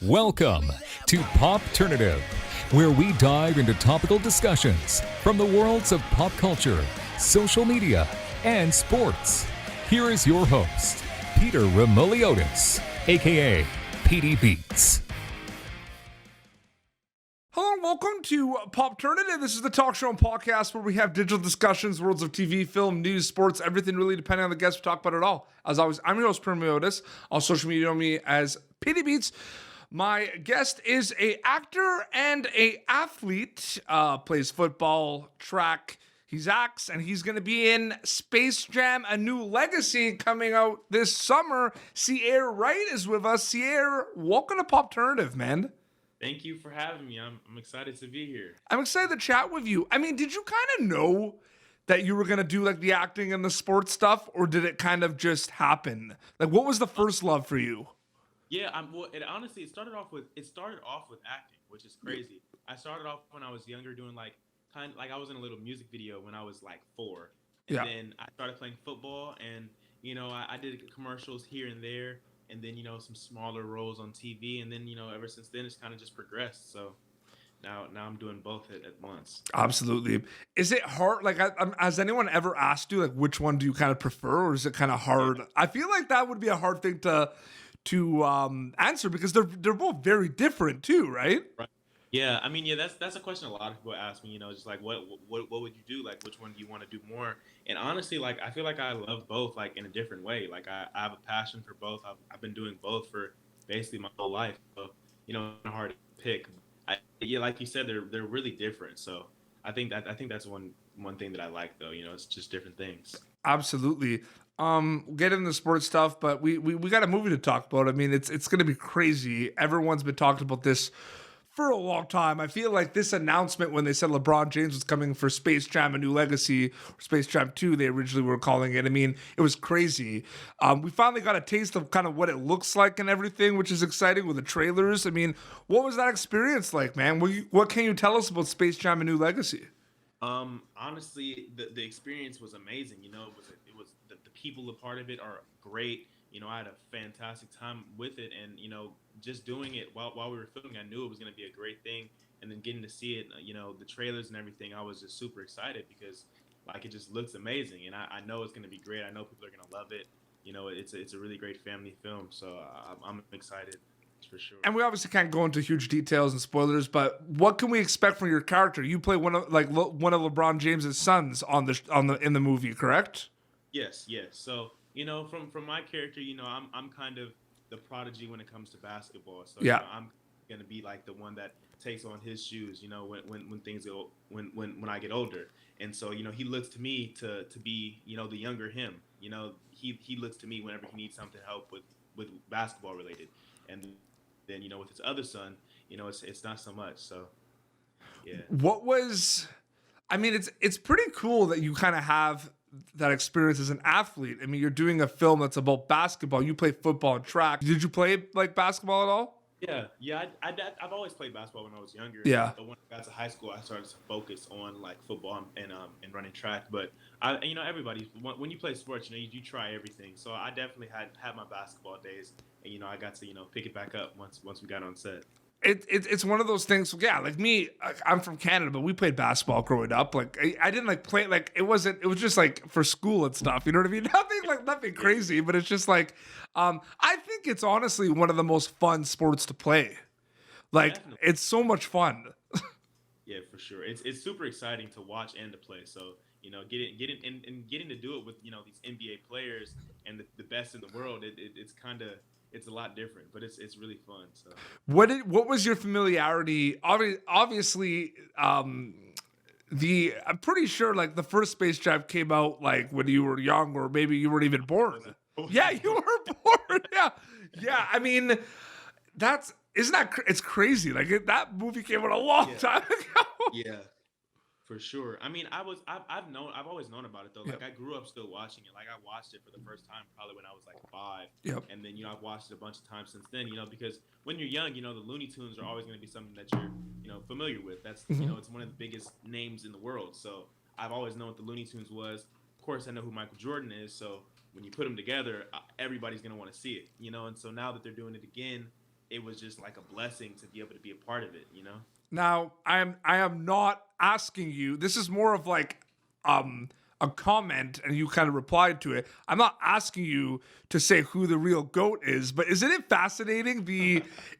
Welcome to Popternative, where we dive into topical discussions from the worlds of pop culture, social media, and sports. Here is your host, Peter Remoliotis, aka PD Beats. Hello and welcome to Popternative. This is the talk show and podcast where we have digital discussions, worlds of TV, film, news, sports, everything really depending on the guest. We talk about it all. As always, I'm your host, Peter Remoliotis. On social media, you know me as PD Beats. My guest is a actor and a athlete, plays football, track. He's acts, and he's going to be in Space Jam: A New Legacy coming out this summer. Ceyair Wright is with us. Ceyair, welcome to Popternative, man. Thank you for having me. I'm excited to be here. I'm excited to chat with you. I mean, did you kind of know that you were going to do like the acting and the sports stuff, or did it kind of just happen? Like, what was the first love for you? Yeah, it started off with acting, which is crazy. I started off when I was younger doing like I was in a little music video when I was like 4. And then I started playing football, and I did commercials here and there, and then some smaller roles on TV, and then ever since then it's kind of just progressed. So now I'm doing both at once. Absolutely. Is it hard? Like, has anyone ever asked you like which one do you kind of prefer, or is it kind of hard? I feel like that would be a hard thing to answer because they're both very different too, right? Right. Yeah, I mean, that's a question a lot of people ask me. Just like what would you do? Like, which one do you want to do more? And honestly, like I feel like I love both, like in a different way. Like I have a passion for both. I've been doing both for basically my whole life. So it's hard to pick. Like you said, they're really different. So I think that's one thing that I like, though. It's just different things. Absolutely. We'll get into the sports stuff, but we got a movie to talk about. I mean, it's going to be crazy. Everyone's been talking about this for a long time. I feel like this announcement when they said LeBron James was coming for Space Jam: A New Legacy, or Space Jam 2, they originally were calling it. I mean, it was crazy. We finally got a taste of kind of what it looks like and everything, which is exciting with the trailers. I mean, what was that experience like, man? What can you tell us about Space Jam: A New Legacy? Honestly, the experience was amazing. It was the people a part of it are great. I had a fantastic time with it, and just doing it while we were filming, I knew it was going to be a great thing. And then getting to see it, the trailers and everything, I was just super excited because like it just looks amazing, and I know it's going to be great. I know people are going to love it. It's a really great family film, so I'm excited for sure. And we obviously can't go into huge details and spoilers, but what can we expect from your character? You play one of LeBron James's sons in the movie, correct? Yes. So from my character, I'm kind of the prodigy when it comes to basketball. So I'm gonna be like the one that takes on his shoes. When things go when I get older, and so he looks to me to be the younger him. He looks to me whenever he needs something help with basketball related, and then with his other son, it's not so much. So yeah. I mean, it's pretty cool that you kind of have that experience as an athlete. I mean, you're doing a film that's about basketball. You play football and track. Did you play like basketball at all? Yeah. I've always played basketball when I was younger. Yeah. But when I got to high school, I started to focus on like football and running track. But everybody when you play sports, you try everything. So I definitely had my basketball days, and I got to pick it back up once we got on set. It's one of those things. Yeah, like me, I'm from Canada, but we played basketball growing up. Like I didn't like play, like it was just like for school and stuff. You know what I mean? Nothing crazy, but it's just like I think it's honestly one of the most fun sports to play. Like definitely. It's so much fun. Yeah, for sure. It's super exciting to watch and to play. So getting to do it with these NBA players and the best in the world. It's a lot different, but it's really fun. So what was your familiarity? Obviously, I'm pretty sure like the first Space Jam came out like when you were young, or maybe you weren't even born. Yeah, you were born. Yeah. I mean, it's crazy. Like that movie came out a long time ago. Yeah. For sure. I mean, I've always known about it though. Like I grew up still watching it. Like I watched it for the first time probably when I was like 5. Yep. And then I've watched it a bunch of times since then. Because when you're young, the Looney Tunes are always going to be something that you're familiar with. That's it's one of the biggest names in the world. So I've always known what the Looney Tunes was. Of course, I know who Michael Jordan is. So when you put them together, everybody's going to want to see it. And so now that they're doing it again, it was just like a blessing to be able to be a part of it, you know? Now, I am not asking you. This is more of like a comment, and you kind of replied to it. I'm not asking you to say who the real GOAT is, but isn't it fascinating?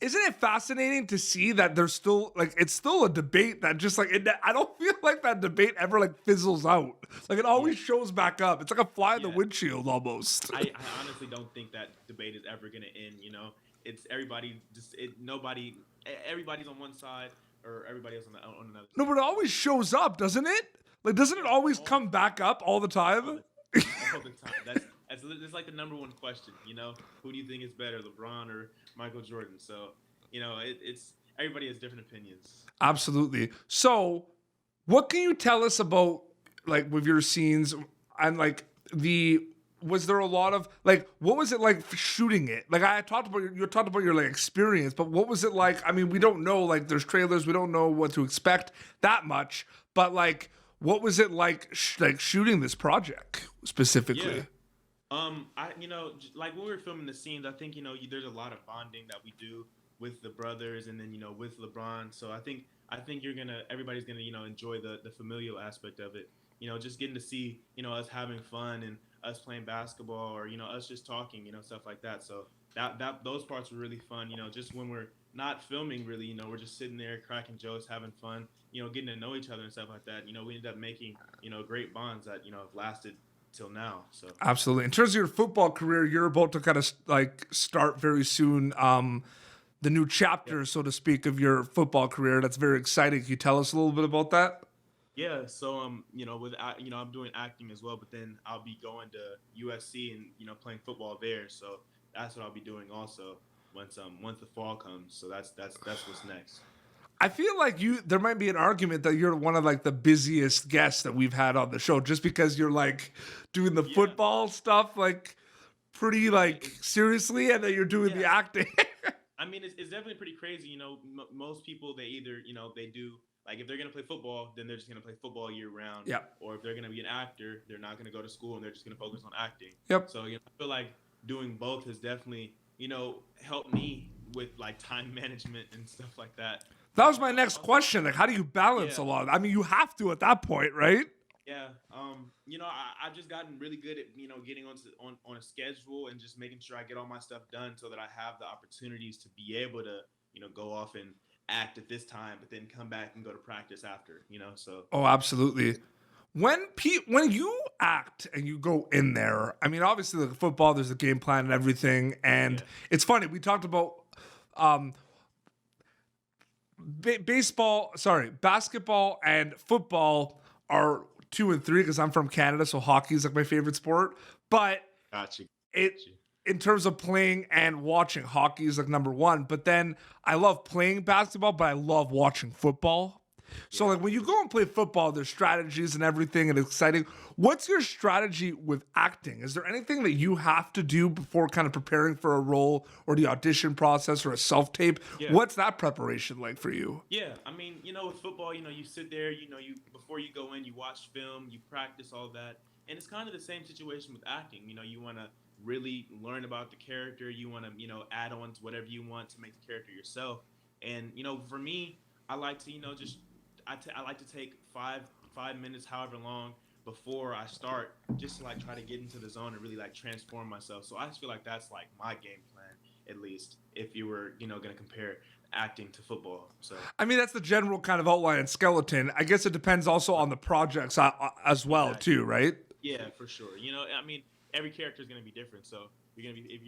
Isn't it fascinating to see that there's still like it's still a debate that just like I don't feel like that debate ever like fizzles out. Like it always shows back up. It's like a fly in the windshield almost. I honestly don't think that debate is ever gonna end. You know, it's everybody just everybody's on one side or everybody else on another. No, but it always shows up, doesn't it? Like, doesn't it always come back up all the time? All the time. That's like the number one question. You know, who do you think is better, LeBron or Michael Jordan? So, you know, it's everybody has different opinions. Absolutely. So, what can you tell us about like with your scenes and like was there a lot of like what was it like shooting it? Like I talked about you talked about your like experience, but what was it like? I mean, we don't know, like there's trailers, we don't know what to expect that much, but like what was it like like shooting this project specifically? Yeah. Like when we were filming the scenes, I think there's a lot of bonding that we do with the brothers, and then with LeBron. So I think everybody's gonna enjoy the familial aspect of it. Just getting to see us having fun and us playing basketball, or us just talking, stuff like that. So those parts were really fun. Just when we're not filming, really, we're just sitting there cracking jokes, having fun, getting to know each other and stuff like that. We ended up making great bonds that have lasted till now. So absolutely. In terms of your football career, you're about to kind of like start very soon. The new chapter, so to speak, of your football career. That's very exciting. Can you tell us a little bit about that? Yeah, so I'm doing acting as well, but then I'll be going to USC and playing football there. So that's what I'll be doing also once the fall comes. So that's what's next. I feel like there might be an argument that you're one of like the busiest guests that we've had on the show, just because you're like doing the football stuff like pretty like seriously, and then you're doing the acting. I mean, it's definitely pretty crazy. Most people, they either they do. Like, if they're going to play football, then they're just going to play football year round. Yeah. Or if they're going to be an actor, they're not going to go to school and they're just going to focus on acting. Yep. So, I feel like doing both has definitely, helped me with, like, time management and stuff like that. That was my next question. Like, how do you balance a lot? I mean, you have to at that point, right? Yeah. I've just gotten really good at, getting on a schedule and just making sure I get all my stuff done so that I have the opportunities to be able to, go off and act at this time, but then come back and go to practice after, so. Oh, absolutely. When you act and you go in there, I mean, obviously the football, there's a game plan and everything. And it's funny. We talked about, basketball and football are 2 and 3 because I'm from Canada. So hockey is like my favorite sport, but Gotcha. In terms of playing and watching, hockey is like number 1. But then I love playing basketball, but I love watching football. So like when you go and play football, there's strategies and everything, and it's exciting. What's your strategy with acting? Is there anything that you have to do before kind of preparing for a role, or the audition process, or a self-tape? Yeah. What's that preparation like for you? Yeah, I mean, with football, you sit there, you before you go in, you watch film, you practice all that. And it's kind of the same situation with acting. You want to really learn about the character. You want to, add on to whatever you want to make the character yourself. And, for me, I like to, I like to take five minutes, however long, before I start, just to like try to get into the zone and really like transform myself. So I just feel like that's like my game plan, at least, if you were, going to compare acting to football. So I mean, that's the general kind of outline and skeleton. I guess it depends also on the projects as well, too, right? Yeah, for sure. I mean, every character is going to be different. So you're going to be if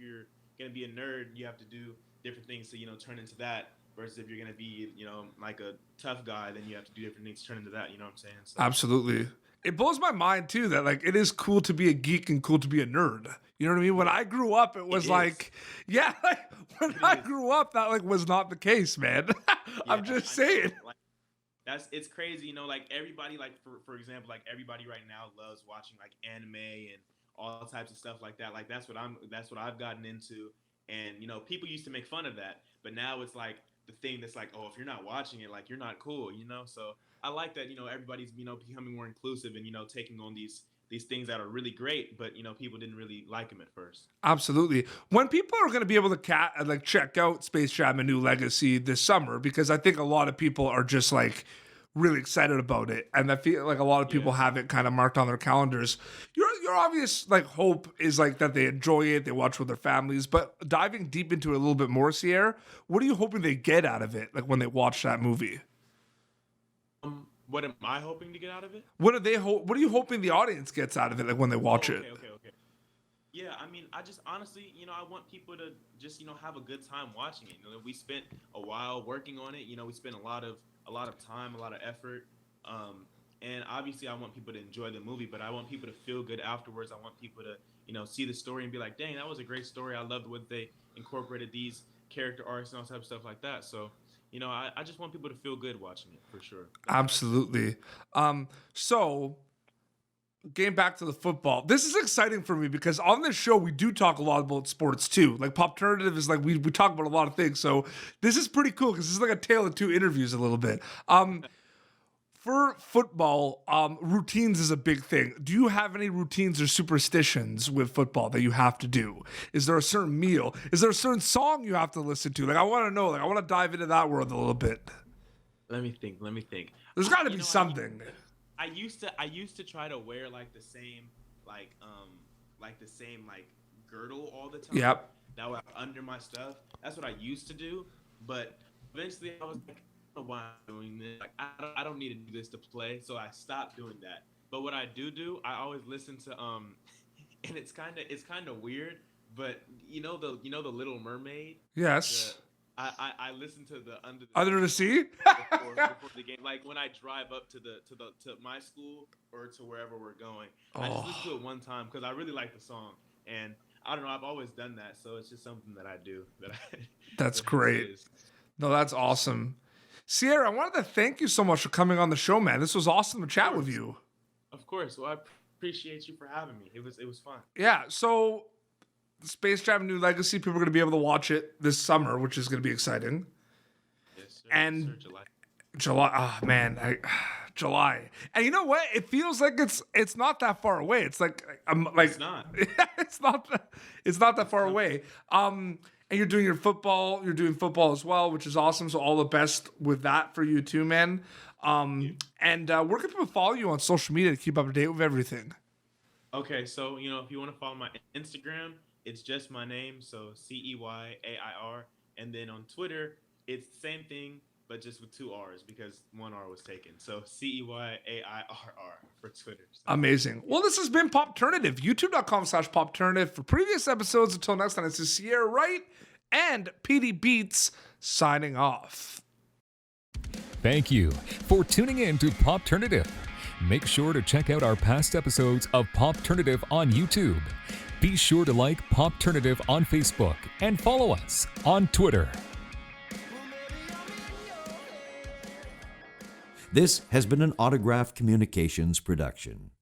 you're going to be a nerd, you have to do different things to turn into that. Versus if you're going to be like a tough guy, then you have to do different things to turn into that. You know what I'm saying? So. Absolutely. It blows my mind too that like it is cool to be a geek and cool to be a nerd. You know what I mean? When I grew up, it was like, I grew up, that like was not the case, man. I'm just saying. Like, it's crazy, like everybody, like for example, like everybody right now loves watching like anime and all types of stuff like that. Like that's what I've gotten into, and people used to make fun of that, but now it's like the thing that's like, oh, if you're not watching it, like you're not cool, So I like that, everybody's becoming more inclusive and taking on these these things that are really great, but people didn't really like them at first. Absolutely. When people are going to be able to check out Space Jam: A New Legacy this summer, because I think a lot of people are just like really excited about it, and I feel like a lot of people have it kind of marked on their calendars. Your obvious like hope is like that they enjoy it, they watch with their families. But diving deep into it a little bit more, Ceyair, what are you hoping they get out of it, like when they watch that movie? What am I hoping to get out of it? What are you hoping the audience gets out of it, like when they watch it? Okay. Yeah, I mean, I just honestly, I want people to just, have a good time watching it. We spent a while working on it. We spent a lot of time, a lot of effort. And obviously I want people to enjoy the movie, but I want people to feel good afterwards. I want people to, see the story and be like, dang, that was a great story. I loved what they incorporated these character arcs and all type of stuff like that. So, I just want people to feel good watching it for sure. Absolutely. So getting back to the football, this is exciting for me because on this show we do talk a lot about sports too. Like Popternative is like we talk about a lot of things. So this is pretty cool because this is like a tale of two interviews a little bit. For football, routines is a big thing. Do you have any routines or superstitions with football that you have to do? Is there a certain meal? Is there a certain song you have to listen to? Like, I want to know. Like, I want to dive into that world a little bit. Let me think. There's got to be something. I used to try to wear like the same girdle all the time. Yep. That was under my stuff. That's what I used to do. But eventually I was like, I don't know why I'm doing this. Like, I don't need to do this to play, so I stopped doing that. But what I do, I always listen to and it's kind of weird, but the Little Mermaid. Yes. I listen to the Under the Sea before the game. Like when I drive up to my school or to wherever we're going, I just listen to it one time because I really like the song, and I don't know. I've always done that, so it's just something that I do. That's great. No, that's awesome. Ceyair, I wanted to thank you so much for coming on the show, man. This was awesome to chat with you. Of course. Well, I appreciate you for having me. It was fun. Yeah. So, Space Jam: New Legacy, people are going to be able to watch it this summer, which is going to be exciting. Yes, sir. And Yes, sir, July. Oh man, July. And you know what? It feels like it's not that far away. It's like It's not. it's not that far away. And you're doing doing football as well, which is awesome. So all the best with that for you too, man. And where can people follow you on social media to keep up to date with everything? Okay, so if you want to follow my Instagram, it's just my name, so Ceyair, and then on Twitter, it's the same thing, but just with 2 R's because 1 R was taken. So Ceyair for Twitter. So. Amazing. Well, this has been Popternative, youtube.com/Popternative. For previous episodes, until next time, this is Ceyair Wright and PD Beats signing off. Thank you for tuning in to Popternative. Make sure to check out our past episodes of Popternative on YouTube. Be sure to like Popternative on Facebook and follow us on Twitter. This has been an Autograph Communications production.